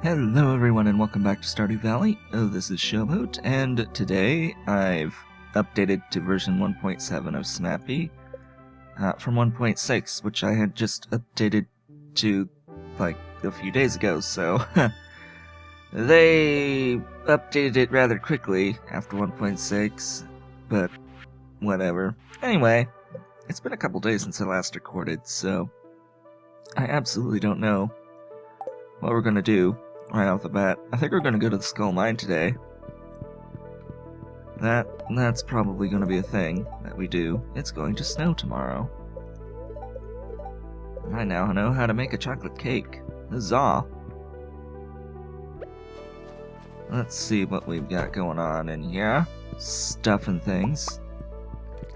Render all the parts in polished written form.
Hello everyone and welcome back to Stardew Valley. This is Showboat, and today I've updated to version 1.7 of Snappy from 1.6, which I had just updated to like a few days ago, so they updated it rather quickly after 1.6, but whatever. Anyway, it's been a couple days since I last recorded, so I absolutely don't know what we're gonna do right off the bat. I think we're gonna go to the Skull Mine today. That's probably gonna be a thing that we do. It's going to snow tomorrow. I now know how to make a chocolate cake. Huzzah! Let's see what we've got going on in here. Stuff and things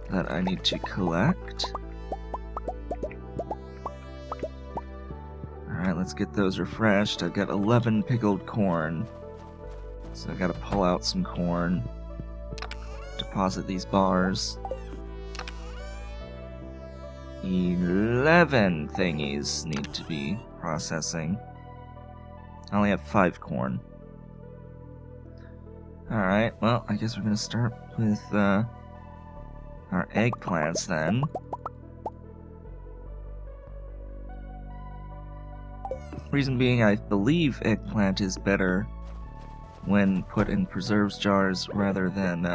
that I need to collect. Alright, let's get those refreshed. I've got 11 pickled corn. So I've got to pull out some corn. Deposit these bars. 11 thingies need to be processing. I only have 5 corn. Alright, well, I guess we're going to start with our eggplants then. Reason being, I believe eggplant is better when put in preserves jars rather than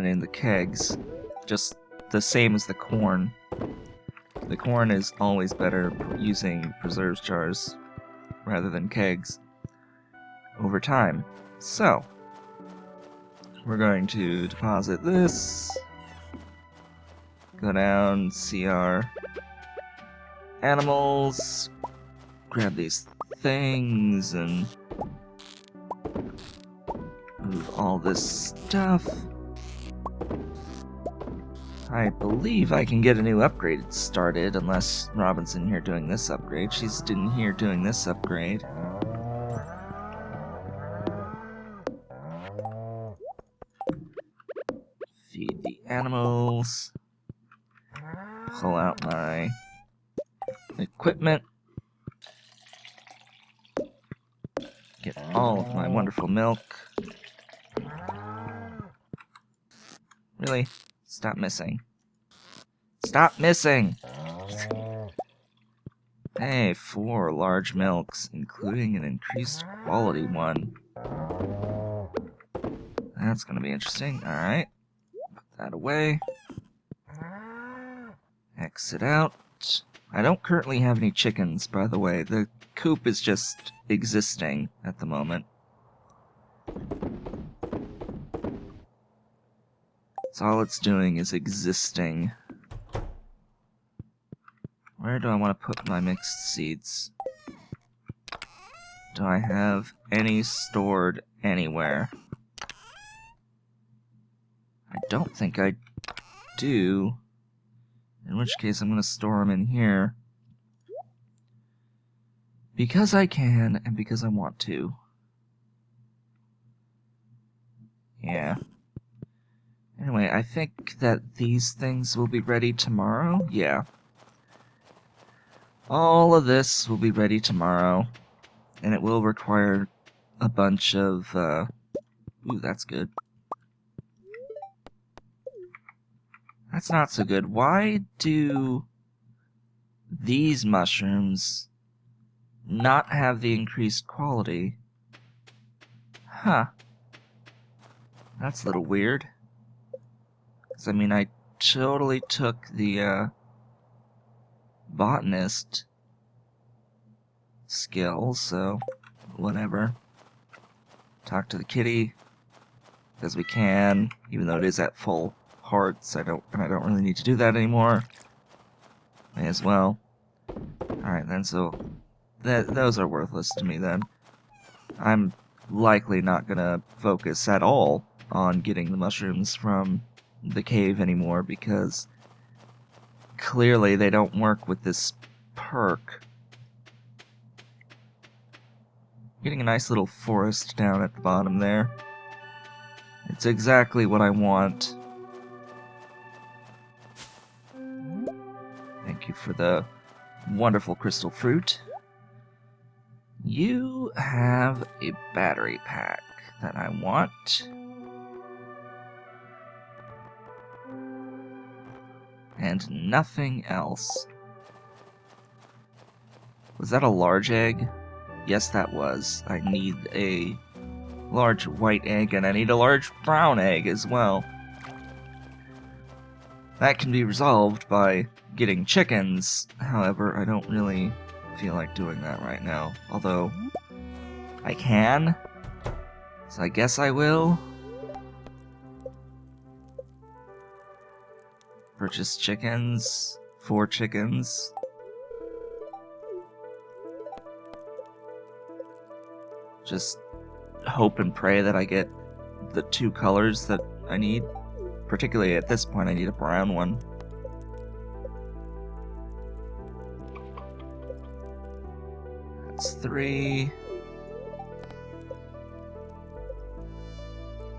in the kegs. Just the same as the corn. The corn is always better using preserves jars rather than kegs over time. So, we're going to deposit this, go down, see our animals, grab these things, and move all this stuff. I believe I can get a new upgrade started, unless Robin's in here doing this upgrade. She's in here doing this upgrade. Feed the animals. Pull out my equipment. Get all of my wonderful milk. Really? Stop missing. Stop missing! Hey, 4 large milks, including an increased quality one. That's gonna be interesting. Alright. Put that away. Exit out. I don't currently have any chickens, by the way. The coop is just existing at the moment. That's all it's doing is existing. Where do I want to put my mixed seeds? Do I have any stored anywhere? I don't think I do. In which case, I'm going to store them in here. Because I can, and because I want to. Yeah. Anyway, I think that these things will be ready tomorrow. Yeah. All of this will be ready tomorrow. And it will require a bunch of, ooh, that's good. That's not so good. Why do these mushrooms not have the increased quality? Huh. That's a little weird. 'Cause, I mean, I totally took the, botanist skill, so whatever. Talk to the kitty, because we can, even though it is at full hearts. I don't really need to do that anymore. May as well. Alright then, so those are worthless to me then. I'm likely not gonna focus at all on getting the mushrooms from the cave anymore, because clearly they don't work with this perk. Getting a nice little forest down at the bottom there. It's exactly what I want. Thank you for the wonderful crystal fruit. You have a battery pack that I want. And nothing else. Was that a large egg? Yes, that was. I need a large white egg, and I need a large brown egg as well. That can be resolved by getting chickens. However, I don't really feel like doing that right now. Although, I can. So I guess I will. Purchase chickens. 4 chickens. Just hope and pray that I get the 2 colors that I need. Particularly at this point, I need a brown one. That's 3.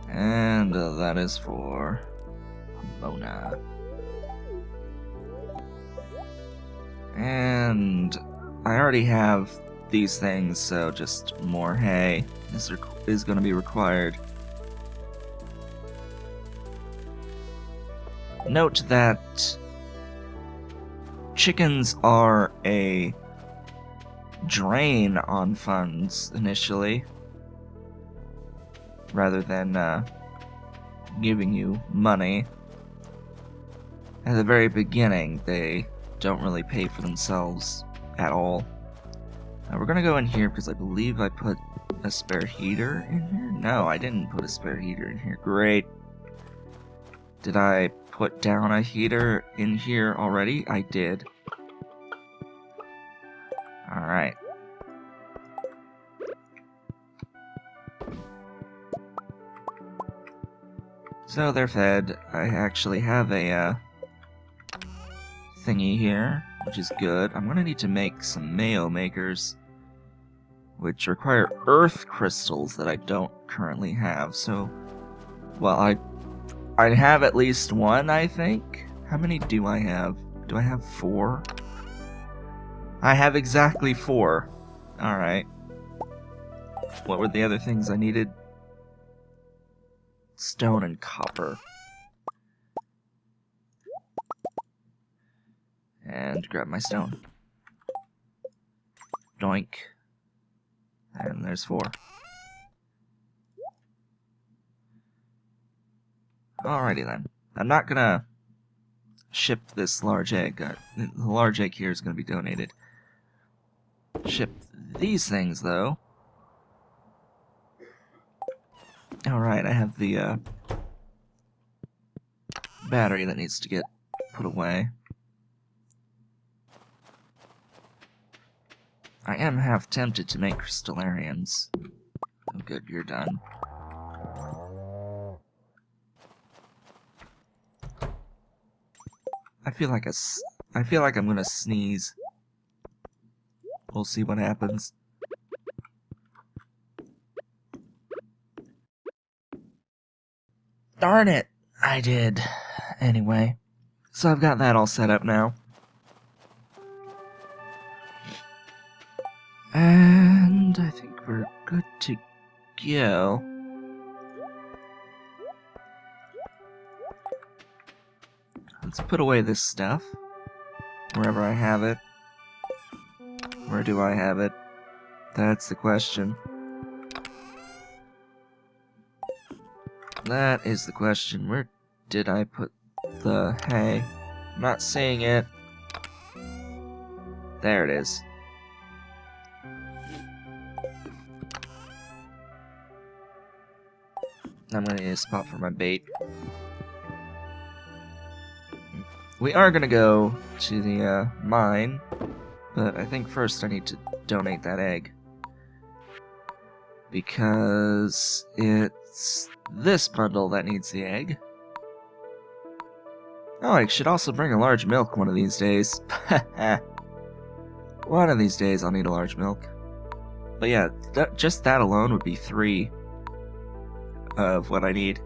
And that is for Mona. And I already have these things, so just more hay is going to be required. Note that chickens are a drain on funds initially, rather than giving you money. At the very beginning, they don't really pay for themselves at all. Now we're gonna go in here because I believe I put a spare heater in here? No, I didn't put a spare heater in here. Great. Did I put down a heater in here already? I did. Alright. So they're fed. I actually have a thingy here, which is good. I'm gonna need to make some mayo makers, which require earth crystals that I don't currently have. So, well, I have at least one, I think. How many do I have? Do I have 4? I have exactly 4. Alright. What were the other things I needed? Stone and copper. And grab my stone. Doink. And there's 4. Alrighty then. I'm not gonna ship this large egg. The large egg here is gonna be donated. Ship these things, though. Alright, I have the battery that needs to get put away. I am half tempted to make crystallarians. Oh good, you're done. I feel like I'm gonna sneeze. We'll see what happens. Darn it! I did. Anyway. So I've got that all set up now. And I think we're good to go. Let's put away this stuff. Wherever I have it. Where do I have it? That's the question. That is the question. Where did I put the hay? I'm not seeing it. There it is. I'm gonna need a spot for my bait. We are gonna go to the mine, but I think first I need to donate that egg. Because it's this bundle that needs the egg. Oh, I should also bring a large milk one of these days. One of these days I'll need a large milk. But yeah, just that alone would be 3 of what I need.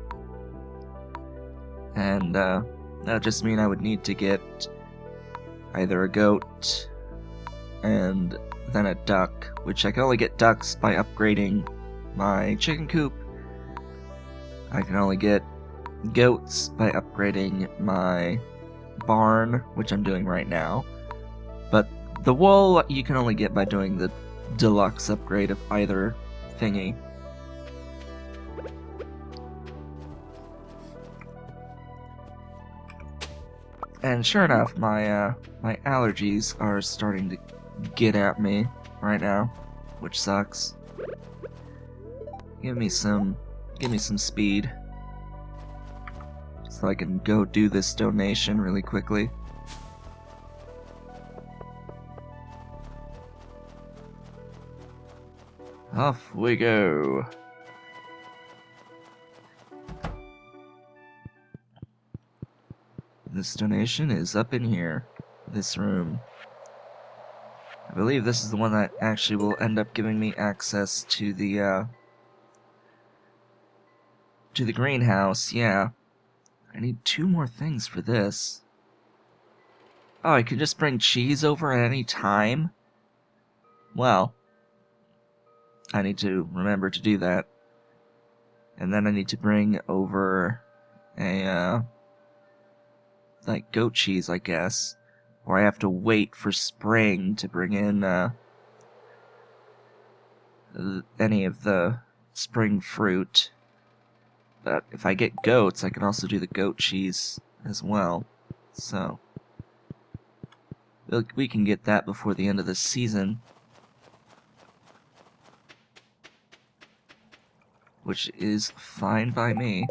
And that would just mean I would need to get either a goat, and then a duck, which I can only get ducks by upgrading my chicken coop. I can only get goats by upgrading my barn, which I'm doing right now. But the wool you can only get by doing the deluxe upgrade of either thingy. And sure enough, my allergies are starting to get at me right now, which sucks. Give me some speed, so I can go do this donation really quickly. Off we go. This donation is up in here, this room. I believe this is the one that actually will end up giving me access to the greenhouse. Yeah. I need 2 more things for this. Oh, I can just bring cheese over at any time? Well, I need to remember to do that. And then I need to bring over a, like, goat cheese, I guess. Or I have to wait for spring to bring in, any of the spring fruit. But if I get goats, I can also do the goat cheese as well. So, we can get that before the end of the season. Which is fine by me.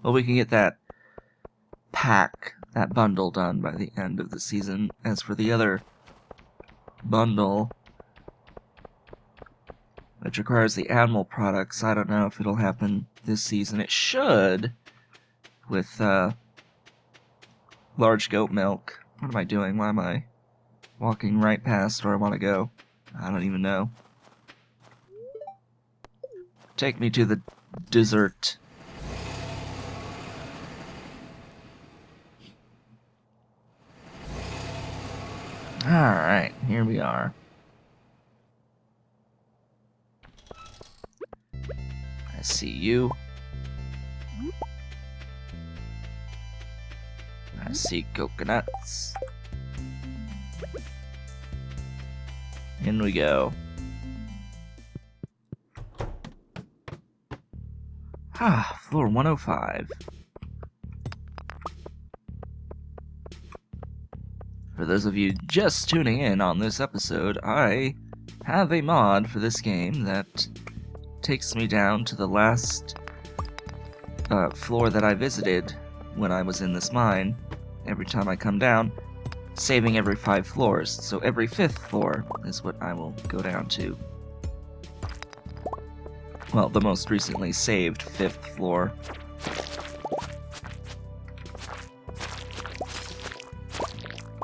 Well, we can get that pack, that bundle done by the end of the season. As for the other bundle, which requires the animal products, I don't know if it'll happen this season. It should, with large goat milk. What am I doing? Why am I walking right past where I want to go? I don't even know. Take me to the dessert. Alright, here we are. I see you. I see coconuts. In we go. Floor 105. For those of you just tuning in on this episode, I have a mod for this game that takes me down to the last floor that I visited when I was in this mine. Every time I come down, saving every 5 floors. So every 5th floor is what I will go down to. Well, the most recently saved 5th floor.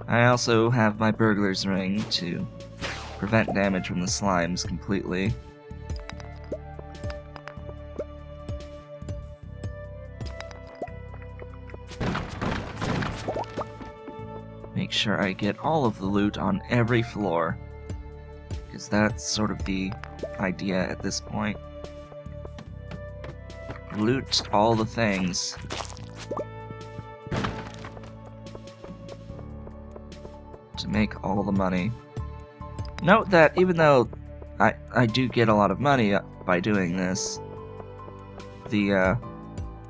I also have my burglar's ring to prevent damage from the slimes completely. Make sure I get all of the loot on every floor, because that's sort of the idea at this point. Loot all the things. To make all the money. Note that even though I do get a lot of money by doing this, the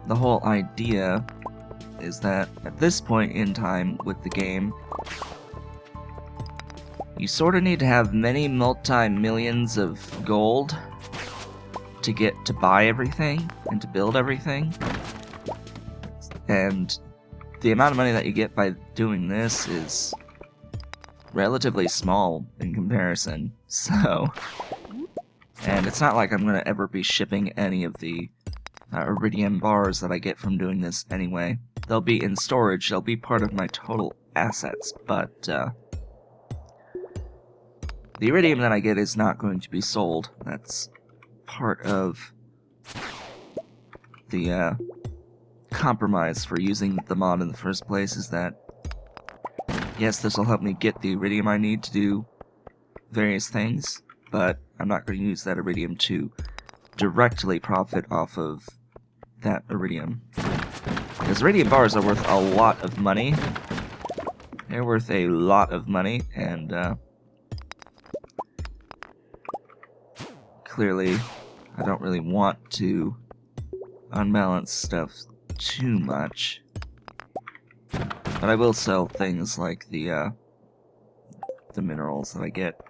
whole idea is that at this point in time with the game, you sort of need to have many multi-millions of gold to get to buy everything and to build everything. And the amount of money that you get by doing this is relatively small in comparison. So, and it's not like I'm going to ever be shipping any of the iridium bars that I get from doing this anyway. They'll be in storage, they'll be part of my total assets, but the iridium that I get is not going to be sold. That's part of the compromise for using the mod in the first place is that, yes, this will help me get the iridium I need to do various things, but I'm not going to use that iridium to directly profit off of that iridium. Because iridium bars are worth a lot of money. They're worth a lot of money, and clearly I don't really want to unbalance stuff too much. But I will sell things like the minerals that I get,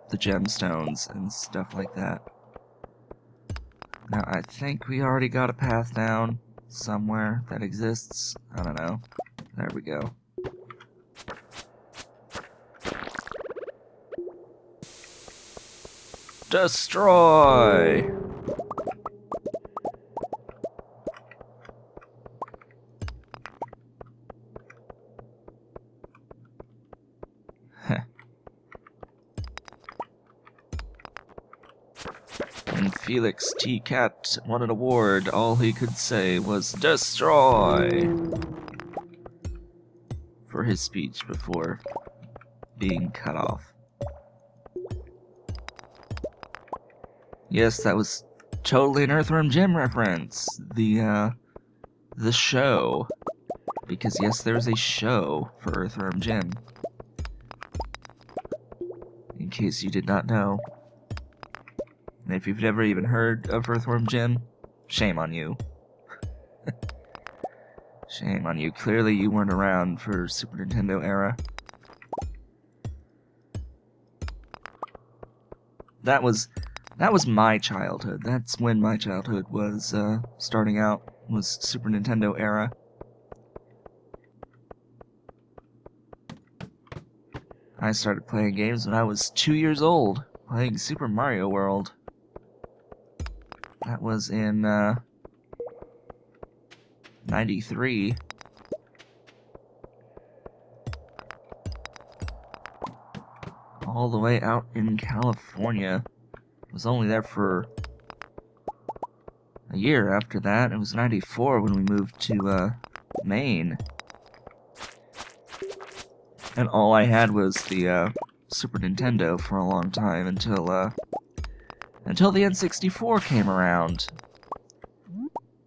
the gemstones and stuff like that. Now, I think we already got a path down somewhere that exists. I don't know. There we go. Destroy! When Felix T. Cat won an award, all he could say was destroy for his speech before being cut off. Yes, that was totally an Earthworm Jim reference. The show. Because yes, there's a show for Earthworm Jim. In case you did not know. And if you've never even heard of Earthworm Jim, shame on you. Shame on you. Clearly you weren't around for Super Nintendo era. That was my childhood. That's when my childhood was starting out, was Super Nintendo era. I started playing games when I was 2 years old, playing Super Mario World. That was in 93. All the way out in California. I was only there for a year after that. It was 94 when we moved to Maine. And all I had was the Super Nintendo for a long time until the N64 came around.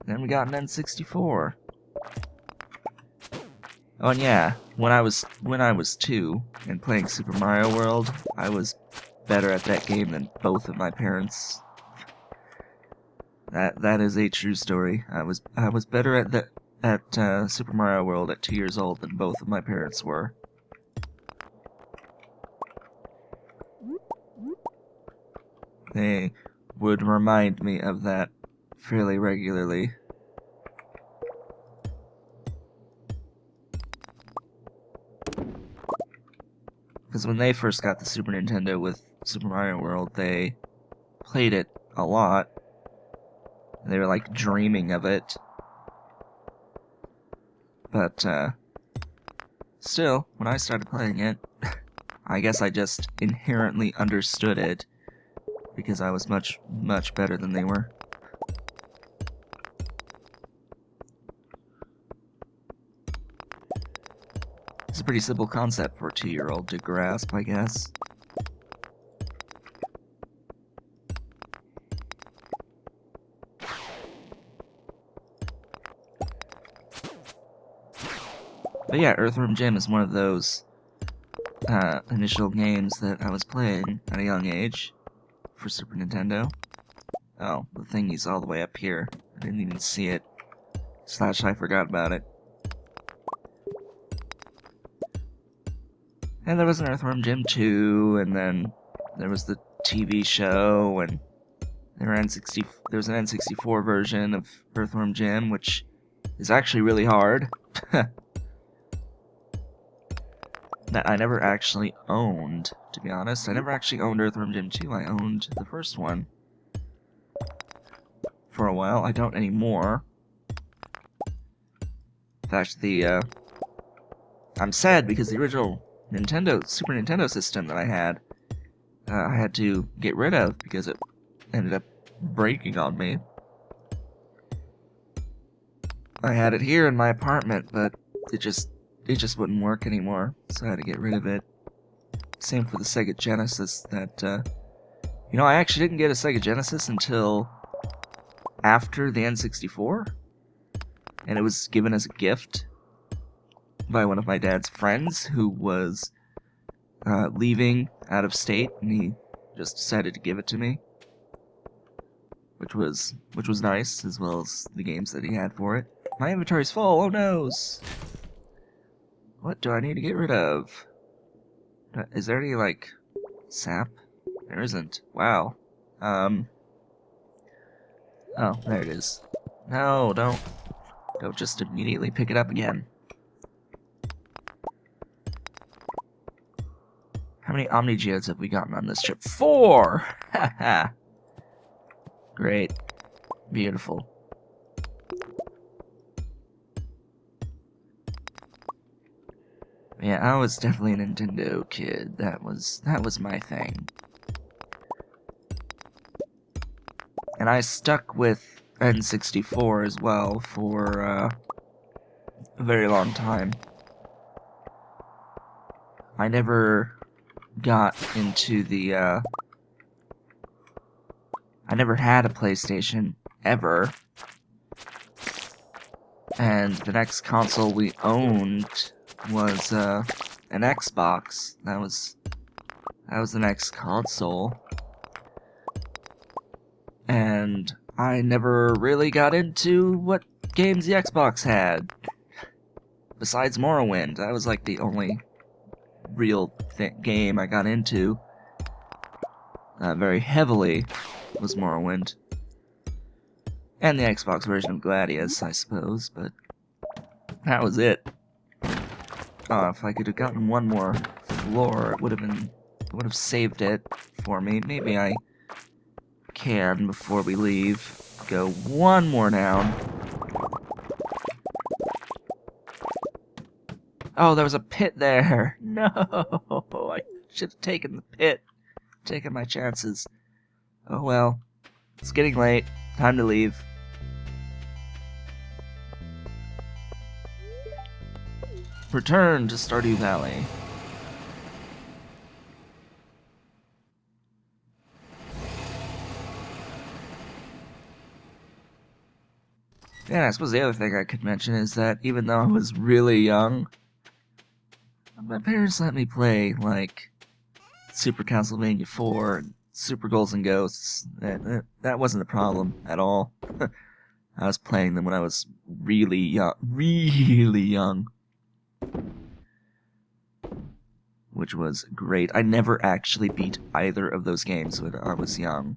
Then we got an N64. Oh, and yeah, when I was 2 and playing Super Mario World, I was better at that game than both of my parents. That is a true story. I was better at Super Mario World at 2 years old than both of my parents were. They would remind me of that fairly regularly. Because when they first got the Super Nintendo with Super Mario World, they played it a lot. They were like dreaming of it. But still, when I started playing it, I guess I just inherently understood it. Because I was much, much better than they were. It's a pretty simple concept for a 2-year-old to grasp, I guess. But yeah, Earthworm Jim is one of those initial games that I was playing at a young age. For Super Nintendo. Oh, the thingy's all the way up here. I didn't even see it. / I forgot about it. And there was an Earthworm Jim 2, and then there was the TV show, and there was an N64 version of Earthworm Jim, which is actually really hard. That I never actually owned, to be honest. I never actually owned Earthworm Jim 2. I owned the first one. For a while. I don't anymore. In fact, I'm sad because the original Super Nintendo system that I had to get rid of because it ended up breaking on me. I had it here in my apartment, but it just wouldn't work anymore, so I had to get rid of it. Same for the Sega Genesis. I actually didn't get a Sega Genesis until after the N64, and it was given as a gift by one of my dad's friends who was leaving out of state, and he just decided to give it to me, which was nice, as well as the games that he had for it. My inventory's full. Oh noes! What do I need to get rid of? Is there any like sap? There isn't. Wow. Oh, there it is. No, don't just immediately pick it up again. How many Omni Geodes have we gotten on this trip? 4! Haha. Great. Beautiful. Yeah, I was definitely a Nintendo kid. That was my thing. And I stuck with N64 as well for a very long time. I never got into the I never had a PlayStation ever. And the next console we owned was an Xbox. That was the next console. And I never really got into what games the Xbox had. Besides Morrowind, that was like the only real game I got into very heavily was Morrowind. And the Xbox version of Gladius, I suppose, but that was it. If I could have gotten one more floor, it would have saved it for me. Maybe I can, before we leave, go one more down. Oh, there was a pit there. No, I should have taken the pit. Taken my chances. Oh well. It's getting late. Time to leave. Return to Stardew Valley. Yeah, I suppose the other thing I could mention is that even though I was really young, my parents let me play, like, Super Castlevania 4 and Super Ghouls and Ghosts. That wasn't a problem at all. I was playing them when I was really young. Which was great. I never actually beat either of those games when I was young.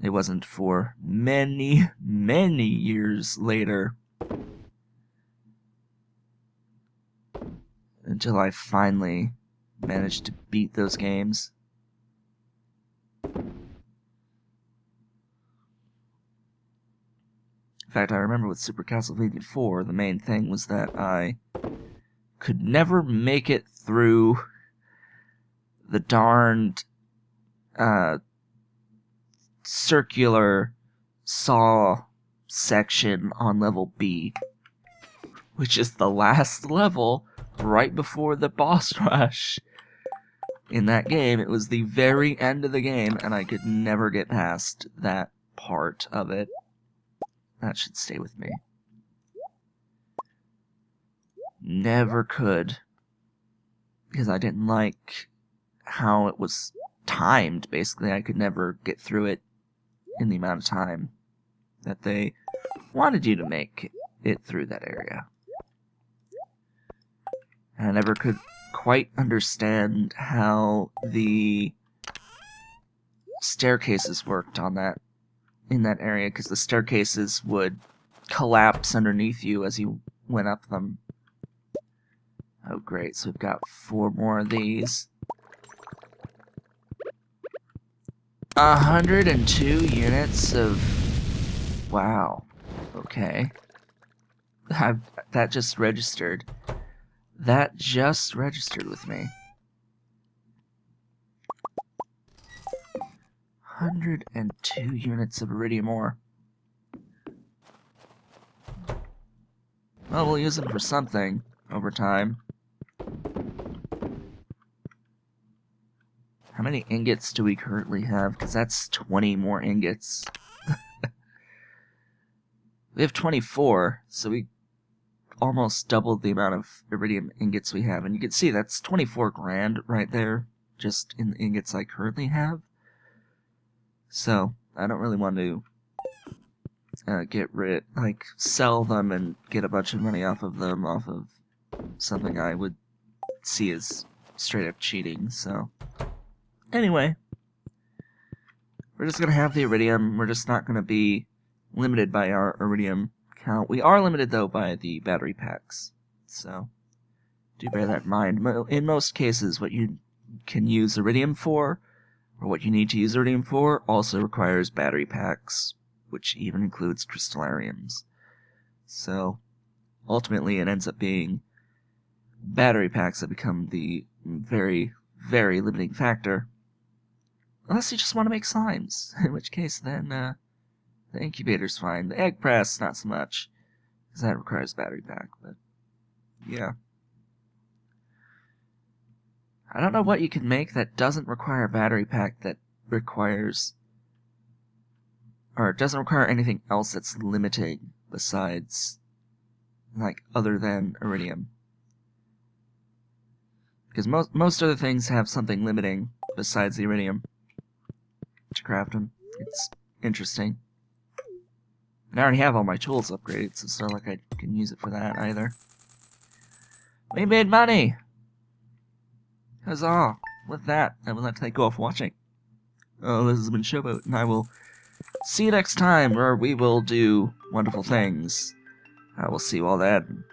It wasn't for many years later until I finally managed to beat those games. In fact, I remember with Super Castlevania 4, the main thing was that I could never make it through the darned circular saw section on level B, which is the last level right before the boss rush. In that game, it was the very end of the game, and I could never get past that part of it. That should stay with me. Never could. Because I didn't like how it was timed, basically. I could never get through it in the amount of time that they wanted you to make it through that area. And I never could quite understand how the staircases worked in that area, because the staircases would collapse underneath you as you went up them. Oh great, so we've got 4 more of these. 102 units of... Wow. Okay. That just registered. That just registered with me. 102 units of iridium ore. Well, we'll use them for something over time. How many ingots do we currently have? Because that's 20 more ingots. We have 24, so we almost doubled the amount of iridium ingots we have. And you can see that's 24 grand right there, just in the ingots I currently have. So, I don't really want to sell them and get a bunch of money off of them, off of something I would see as straight up cheating, so. Anyway, we're just going to have the iridium. We're just not going to be limited by our iridium count. We are limited, though, by the battery packs. So, do bear that in mind. In most cases, what you can use iridium for, or what you need to use iridium for, also requires battery packs, which even includes crystallariums. So, ultimately, it ends up being battery packs that become the very, very limiting factor. Unless you just want to make slimes, in which case then the incubator's fine. The egg press, not so much, because that requires battery pack, but yeah. I don't know what you can make that doesn't require a battery pack that requires, or doesn't require anything else that's limiting besides, like, other than iridium. Because most other things have something limiting besides the iridium to craft them. It's interesting. And I already have all my tools upgraded, so it's not like I can use it for that either. We made money! Huzzah! With that, I will let you go off watching. Oh, this has been Showboat, and I will see you next time, where we will do wonderful things. I will see you all then.